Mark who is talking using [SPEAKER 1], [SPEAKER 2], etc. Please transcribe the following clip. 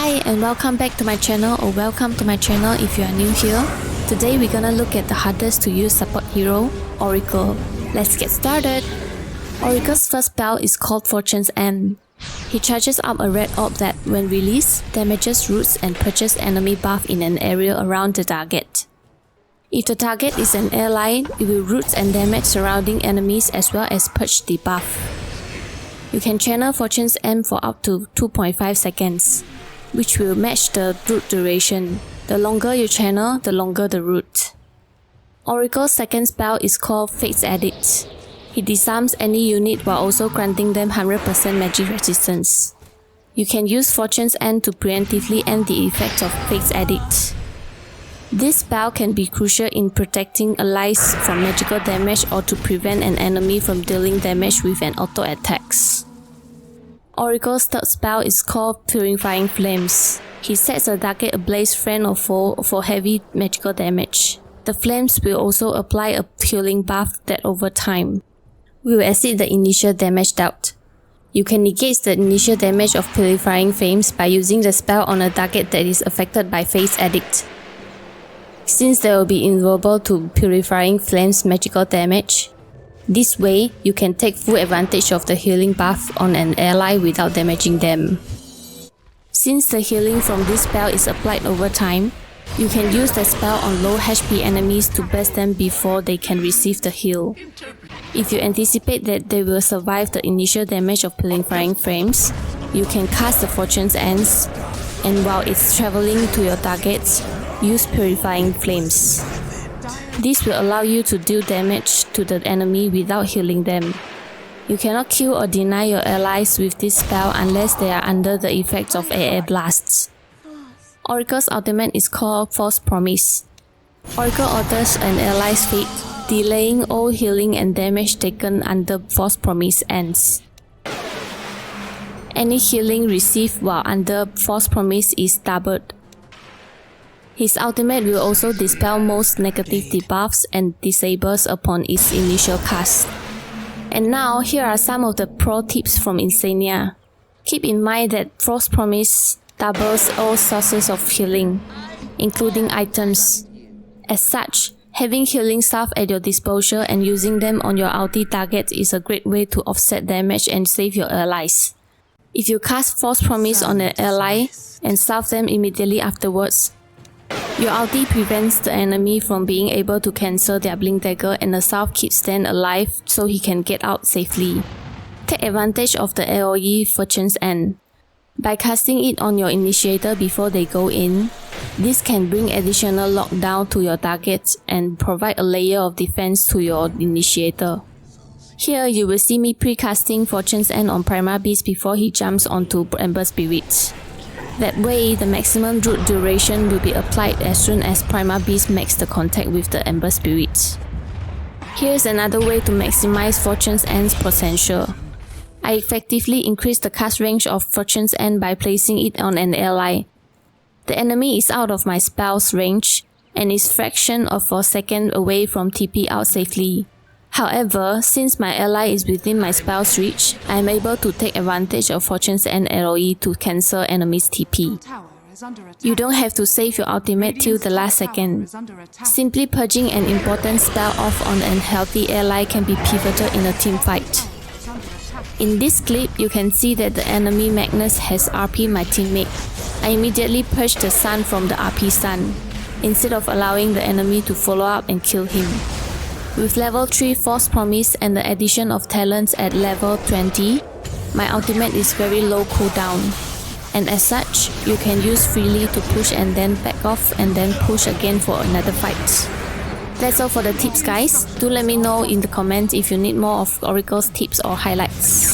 [SPEAKER 1] Hi and welcome back to my channel, or welcome to my channel if you are new here. Today we're gonna look at the hardest to use support hero, Oracle. Let's get started! Oracle's first spell is called Fortune's End. He charges up a red orb that, when released, damages roots and purges enemy buff in an area around the target. If the target is an ally, it will root and damage surrounding enemies as well as purge the buff. You can channel Fortune's End for up to 2.5 seconds, which will match the root duration. The longer you channel, the longer the root. Oracle's second spell is called Fate's Edict. He disarms any unit while also granting them 100% magic resistance. You can use Fortune's End to preemptively end the effect of Fate's Edict. This spell can be crucial in protecting allies from magical damage or to prevent an enemy from dealing damage with an auto attacks. Oracle's third spell is called Purifying Flames. He sets a target ablaze, friend or foe, for heavy magical damage. The flames will also apply a healing buff that over time will exceed the initial damage dealt. You can negate the initial damage of Purifying Flames by using the spell on a target that is affected by Fate's Edict. Since they will be invulnerable to Purifying Flames magical damage, this way you can take full advantage of the healing buff on an ally without damaging them. Since the healing from this spell is applied over time, you can use the spell on low HP enemies to burst them before they can receive the heal. If you anticipate that they will survive the initial damage of Purifying Flames, you can cast the Fortune's Ends, and while it's traveling to your targets, use Purifying Flames. This will allow you to deal damage to the enemy without healing them. You cannot kill or deny your allies with this spell unless they are under the effects of AA blasts. Oracle's ultimate is called False Promise. Oracle alters an ally's fate, delaying all healing and damage taken under False Promise ends. Any healing received while under False Promise is doubled. His ultimate will also dispel most negative debuffs and disables upon its initial cast. And now, here are some of the pro tips from iNSaNiA. Keep in mind that False Promise doubles all sources of healing, including items. As such, having healing stuff at your disposal and using them on your ulti target is a great way to offset damage and save your allies. If you cast False Promise on an ally and salve them immediately afterwards, your ulti prevents the enemy from being able to cancel their blink dagger, and the salve keeps them alive so he can get out safely. Take advantage of the AoE Fortune's End. By casting it on your initiator before they go in, this can bring additional lockdown to your targets and provide a layer of defense to your initiator. Here you will see me pre-casting Fortune's End on Primal Beast before he jumps onto Ember Spirit. That way, the maximum root duration will be applied as soon as Primal Beast makes the contact with the Ember Spirit. Here's another way to maximize Fortune's End's potential. I effectively increase the cast range of Fortune's End by placing it on an ally. The enemy is out of my spell's range and is fraction of a second away from TP out safely. However, since my ally is within my spell's reach, I am able to take advantage of Fortune's End AoE to cancel enemies' TP. You don't have to save your ultimate till the last second. Simply purging an important spell off on an healthy ally can be pivotal in a team fight. In this clip, you can see that the enemy Magnus has RP my teammate. I immediately purge the sun from the RP stun, instead of allowing the enemy to follow up and kill him. With level 3 False Promise and the addition of talents at level 20, my ultimate is very low cooldown, and as such, you can use freely to push and then back off and then push again for another fight. That's all for the tips, guys. Do let me know in the comments if you need more of Oracle's tips or highlights.